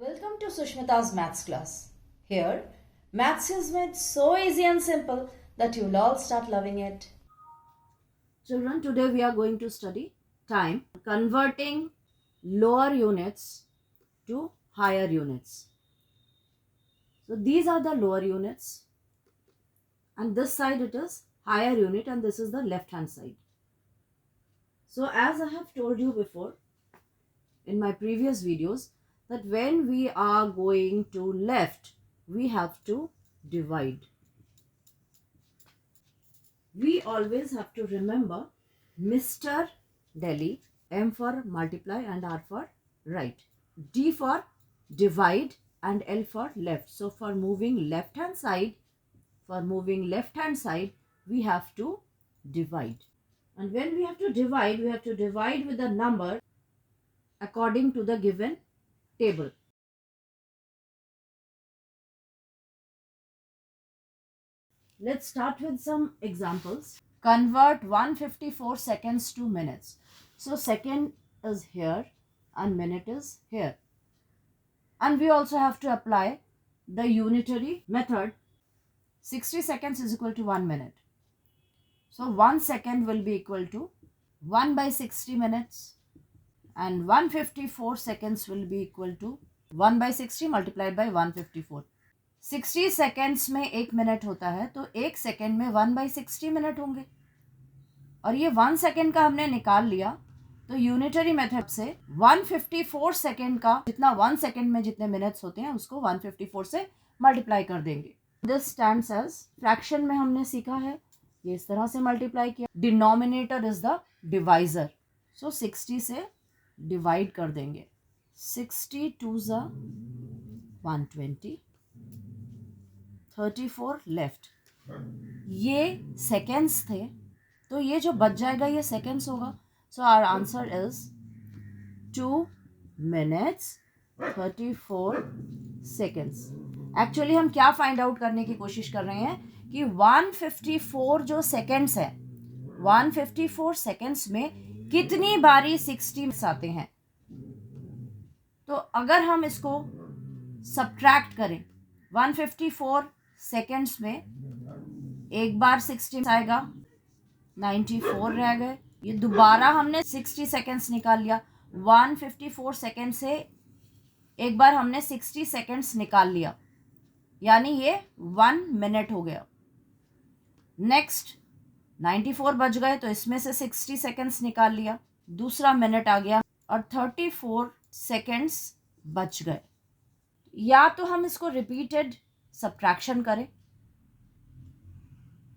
Welcome to Sushmita's Maths class. Here, maths is made so easy and simple that you'll all start loving it. Children, today we are going to study time, converting lower units to higher units. So these are the lower units, and this side it is higher unit, and this is the left hand side. So as I have told you before in my previous videos, that when we are going to left, we have to divide. We always have to remember Mr. Delhi, M for multiply and R for right, D for divide and L for left. So for moving left hand side, we have to divide. And when we have to divide with the number according to the given table. Let's start with some examples. Convert 154 seconds to minutes. So second is here and minute is here. And we also have to apply the unitary method. 60 seconds is equal to 1 minute. So 1 second will be equal to 1 by 60 minutes. And 154 seconds will be equal to 1 by 60 multiplied by 154. 60 seconds में 1 minute होता है, तो 1 second में 1 by 60 minute होंगे, और ये 1 second का हमने निकाल लिया, तो यूनिटरी मेथड से 154 सेकेंड का जितना 1 सेकेंड में जितने मिनट्स होते हैं उसको 154 से मल्टीप्लाई कर देंगे. दिस स्टैंड्स एज फ्रैक्शन में हमने सीखा है, ये इस तरह से मल्टीप्लाई किया. डिनोमिनेटर इज द डिवाइजर, सो 60 से डिवाइड कर देंगे. 60 टू ज़ा 120, 34 लेफ्ट. ये सेकेंड्स थे, तो ये जो बच जाएगा ये सेकेंड्स होगा. So our answer is 2 minutes 34 seconds. Actually हम क्या फाइंड आउट करने की कोशिश कर रहे हैं कि 154 जो सेकेंड्स है, 154 सेकेंड्स में कितनी बारी 60 आते हैं. तो अगर हम इसको सब्ट्रैक्ट करें, 154 सेकेंड्स में एक बार 60 आएगा, 94 रह गए. ये दोबारा हमने 60 सेकेंड्स निकाल लिया. 154 सेकेंड से एक बार हमने 60 सेकेंड्स निकाल लिया, यानी ये 1 मिनट हो गया. नेक्स्ट 94 बच गए, तो इसमें से 60 सेकेंड्स निकाल लिया, दूसरा मिनट आ गया, और 34 सेकेंड्स बच गए. या तो हम इसको रिपीटेड सब्ट्रैक्शन करें,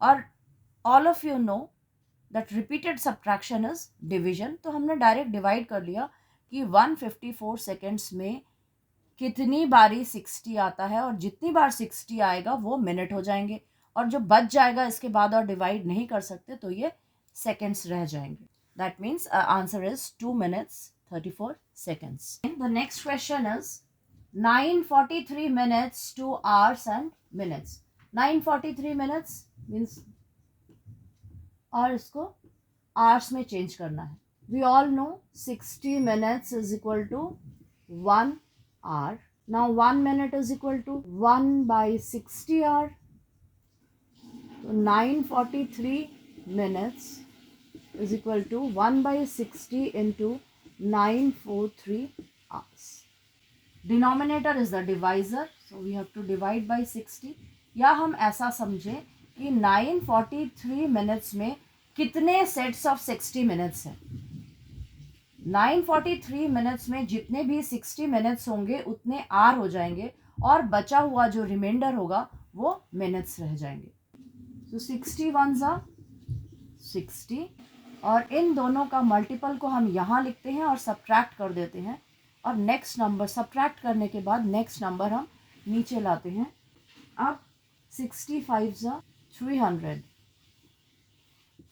और all of you know that repeated subtraction is division. तो हमने डायरेक्ट डिवाइड कर लिया कि 154 सेकेंड्स में कितनी बारी 60 आता है, और जितनी बार 60 आएगा वो मिनट हो जाएंगे, और जो बच जाएगा इसके बाद और डिवाइड नहीं कर सकते तो ये सेकेंड्स रह जाएंगे. That means answer is 2 minutes 34 seconds. The next question is 9:43 minutes to hours and minutes. 9:43 minutes means, और इसको hours में चेंज करना है. We all know 60 minutes is equal to 1 hour. Now 1 minute is equal to 1 by 60 hour. So 9:43 minutes is equal to 1 by 60 into 943 hours. Denominator is the divisor, so we have to divide by 60. या हम ऐसा समझें कि 943 minutes में कितने sets of 60 minutes हैं. 943 minutes में जितने भी 60 मिनट्स होंगे उतने आर हो जाएंगे, और बचा हुआ जो रिमाइंडर होगा वो मिनट्स रह जाएंगे. तो 61 ज़ा 60, और इन दोनों का मल्टीपल को हम यहाँ लिखते हैं और सब्ट्रैक्ट कर देते हैं, और नेक्स्ट नंबर सब्ट्रैक्ट करने के बाद नेक्स्ट नंबर हम नीचे लाते हैं. अब 65 ज़ा 300,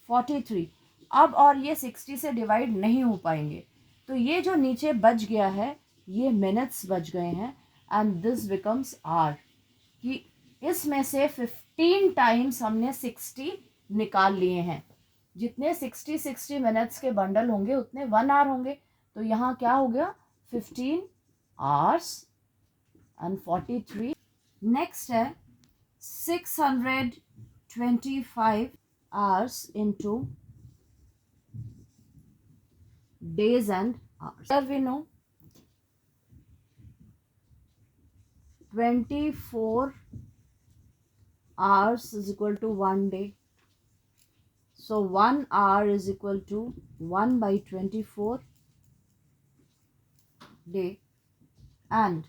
43. अब और ये 60 से डिवाइड नहीं हो पाएंगे, तो ये जो नीचे बच गया है ये मिनट्स बच गए हैं, एंड दिस बिकम्स आर. कि इसमें से 15 टाइम्स हमने 60 निकाल लिए हैं. जितने 60 मिनट्स के बंडल होंगे उतने 1 आवर होंगे, तो यहाँ क्या हो गया 15 आवर्स and 43. Next है 625 hours into days and hours. Here we know 24 hours is equal to 1 day. So 1 hour is equal to 1 by 24 day, and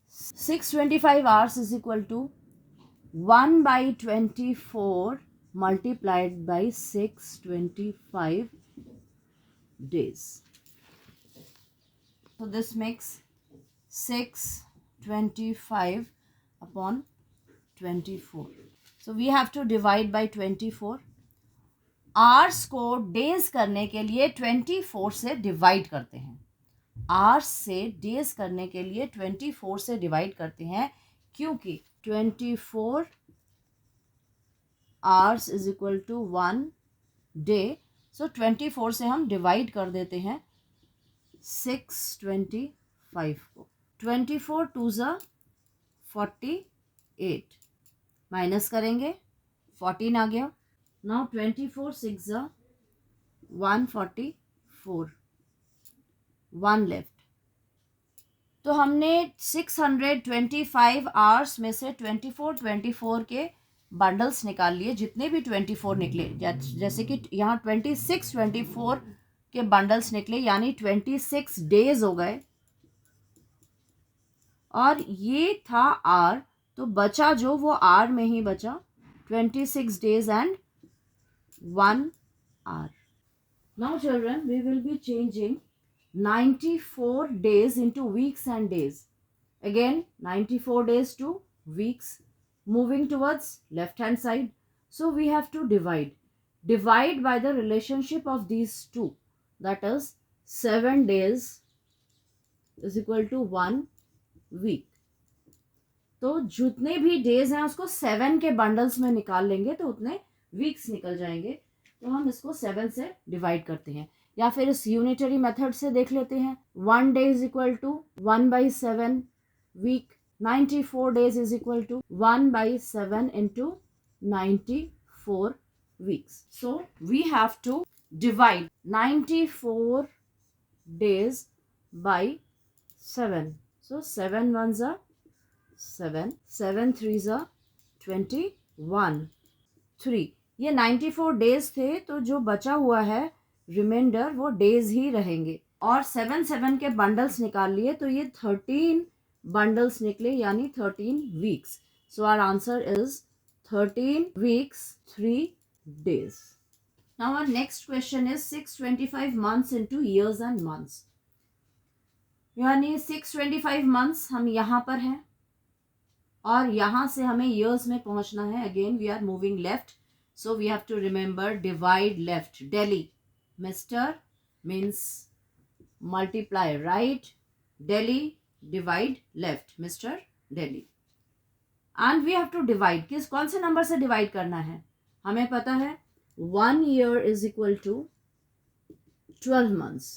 625 hours is equal to 1 by 24 multiplied by 625 days. So this makes 625 upon 24. So we have to divide by 24. Hours को days करने के लिए 24 से divide करते हैं. Hours से days करने के लिए 24 से डिवाइड करते हैं, क्योंकि 24 hours is equal to 1 day. So 24 से हम डिवाइड कर देते हैं 625 को. 24 टू ज़ा 48, माइनस करेंगे 14 आ गया. नाउ 24 6 ज़ा 144, 1 लेफ्ट. तो हमने 625 आवर्स में से 24 के बंडल्स निकाल लिए, जितने भी 24 निकले. जैसे कि यहाँ 24 के बंडल्स निकले, यानी 26 डेज हो गए. और ये था आर, तो बचा जो वो आर में ही बचा 26 days and 1 hour. Now children, we will be changing 94 days into weeks and days. Again 94 days to weeks, moving towards left hand side. So we have to divide by the relationship of these two, that is 7 days is equal to 1 week. तो जितने भी days हैं उसको 7 के bundles में निकाल लेंगे तो उतने वीक्स निकल जाएंगे. तो हम इसको 7 से डिवाइड करते हैं, या फिर इस यूनिटरी मेथड से देख लेते हैं. 1 day is equal to 1 by 7 week. 94 days is equal to 1 by 7 into 94 weeks. So we have to divide 94 days by 7. So 7 ones are 7, 7 threes are 21, 3. ये 94 डेज थे, तो जो बचा हुआ है रिमाइंडर वो डेज ही रहेंगे. और 7 के बंडल्स निकाल लिए, तो ये 13 बंडल्स निकले, यानी 13 weeks. So our answer is 13 weeks 3 days. Now our next question is 625 months into years and months. यानी 625 मंथ्स हम यहाँ पर हैं और यहाँ से हमें ईयर्स में पहुँचना है. Again we are moving left, so we have to remember divide left. Delhi, Mr. means multiply right. Delhi, divide left. Mr. Delhi. And we have to divide. कौन से नंबर से डिवाइड करना है? हमें पता है 1 year is equal to 12 months.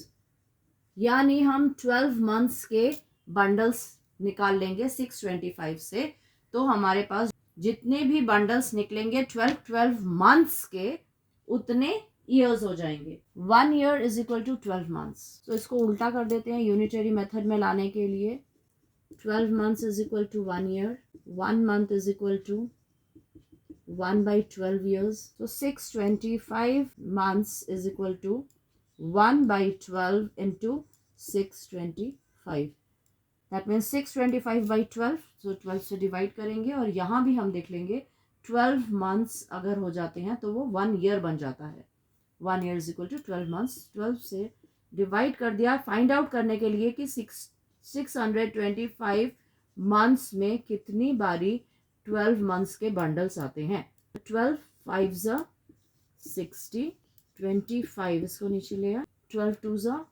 यानी हम 12 months के बंडल्स निकाल लेंगे 625 से. तो हमारे पास जितने भी बंडल्स निकलेंगे 12 मंथ्स के, उतने ईयर्स हो जाएंगे. 1 year is equal to 12 months. तो इसको उल्टा कर देते हैं यूनिटरी मेथड में लाने के लिए. 12 months is equal to 1 year. 1 month is equal to 1 by 12 years. तो 625 months is equal to 1 by 12 into 625. That means 625 by 12. So 12 से डिवाइड करेंगे, और यहाँ भी हम देख लेंगे 12 मंथ्स अगर हो जाते हैं तो वो 1 year बन जाता है. 1 year is equal to 12 months. 12 से डिवाइड कर दिया फाइंड आउट करने के लिए कि 625 मंथ्स में कितनी बारी 12 मंथ्स के बंडल्स आते हैं. 12 5 ज़ा 60, 25 इसको नीचे ले आया. 12 2 ज़ा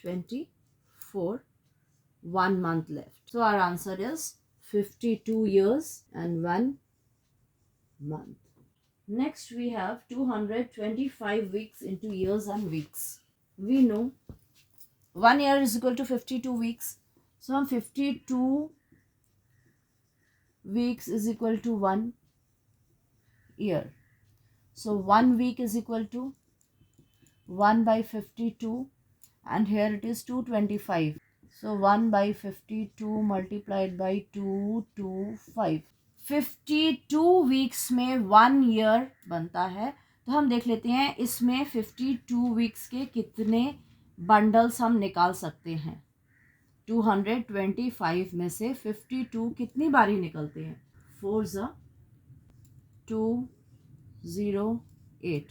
24, 1 month left. So our answer is 52 years and 1 month. Next we have 225 weeks into years and weeks. We know 1 year is equal to 52 weeks. So हम 52 weeks is equal to 1 year. So 1 week is equal to 1 by 52 and here it is 225. So 1 by 52 multiplied by 225. 52 weeks में 1 year बनता है. तो हम देख लेते हैं इसमें 52 वीक्स के कितने बंडल्स हम निकाल सकते हैं. 225 में से 52 कितनी बारी निकलते हैं. 4 ज़ा 208.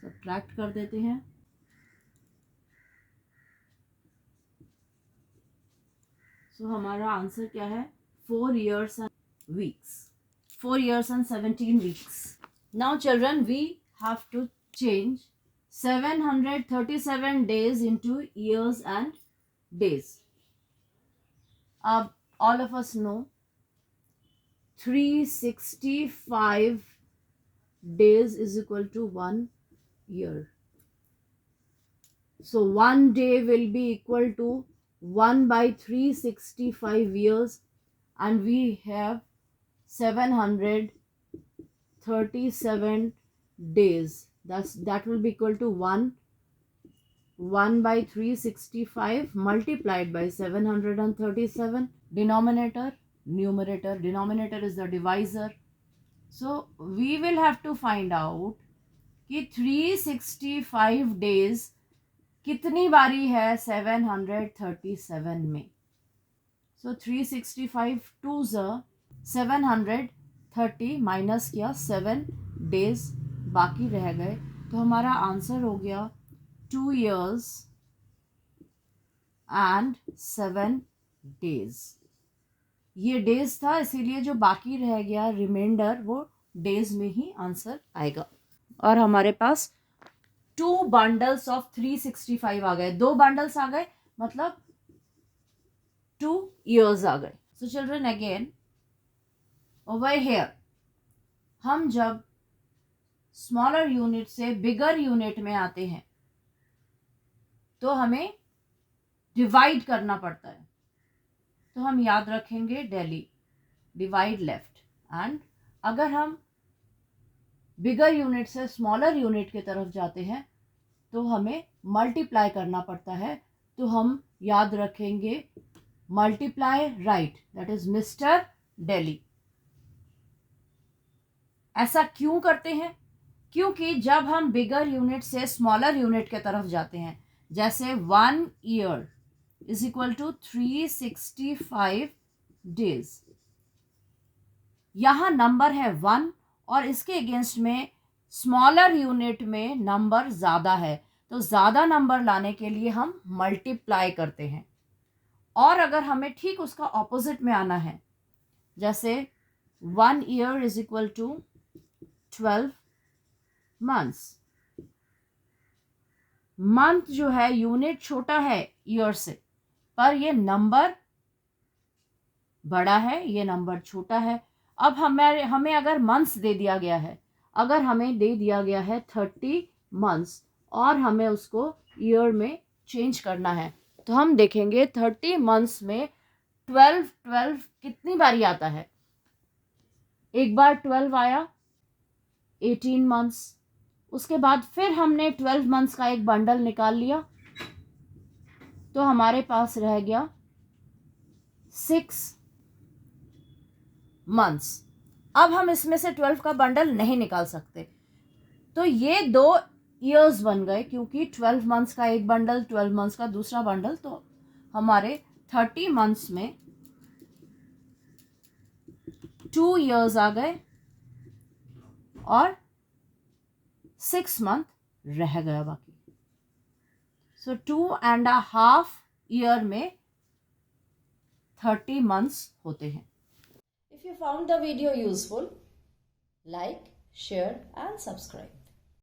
सब्ट्रैक्ट कर देते हैं. सो हमारा आंसर क्या है. 4 years and weeks. 4 years and 17 weeks. Now children, we have to change 737 days into years and days. All of us know 365 days is equal to 1 year. So 1 day will be equal to 1 by 365 years and we have 737 days. That will be equal to 1 by 365 multiplied by 737. Denominator, numerator. Denominator is the divisor. So we will have to find out कि 365 days कितनी बारी है 737 में. So 365 2 730 minus किया 7 days बाकी रह गए. तो हमारा आंसर हो गया 2 years and 7 days. ये डेज था इसीलिए जो बाकी रह गया रिमाइंडर वो डेज में ही आंसर आएगा. और हमारे पास 2 bundles of 365 आ गए. 2 bundles आ गए मतलब 2 years आ गए. So children, again over here हम जब स्मॉलर यूनिट से बिगर यूनिट में आते हैं तो हमें डिवाइड करना पड़ता है. तो हम याद रखेंगे दिल्ली, डिवाइड लेफ्ट. एंड अगर हम बिगर यूनिट से स्मॉलर यूनिट की तरफ जाते हैं तो हमें मल्टीप्लाई करना पड़ता है. तो हम याद रखेंगे multiply right, that is mister Delhi. ऐसा क्यों करते हैं? क्योंकि जब हम बिगर यूनिट से स्मॉलर यूनिट की तरफ जाते हैं, जैसे 1 year is equal to 365 days, यहाँ नंबर है 1 और इसके अगेंस्ट में स्मॉलर यूनिट में नंबर ज़्यादा है. तो ज़्यादा नंबर लाने के लिए हम मल्टीप्लाई करते हैं. और अगर हमें ठीक उसका ऑपोजिट में आना है, जैसे 1 year is equal to 12 months. Month जो है यूनिट छोटा है ईयर से, पर ये नंबर बड़ा है, ये नंबर छोटा है. अब हमें अगर मंथ्स दे दिया गया है, अगर हमें दे दिया गया है 30 months और हमें उसको ईयर में चेंज करना है, तो हम देखेंगे 30 months में 12 कितनी बारी आता है. एक बार 12 आया 18 months. उसके बाद फिर हमने 12 months का एक बंडल निकाल लिया तो हमारे पास रह गया 6 months. अब हम इसमें से 12 का बंडल नहीं निकाल सकते. तो ये 2 years बन गए क्योंकि 12 months का एक बंडल, 12 months का दूसरा बंडल. तो हमारे 30 months में 2 years आ गए और 6 month रह गया बाकी. सो 2.5 year में 30 months होते हैं. If you found the video useful, like, share and subscribe.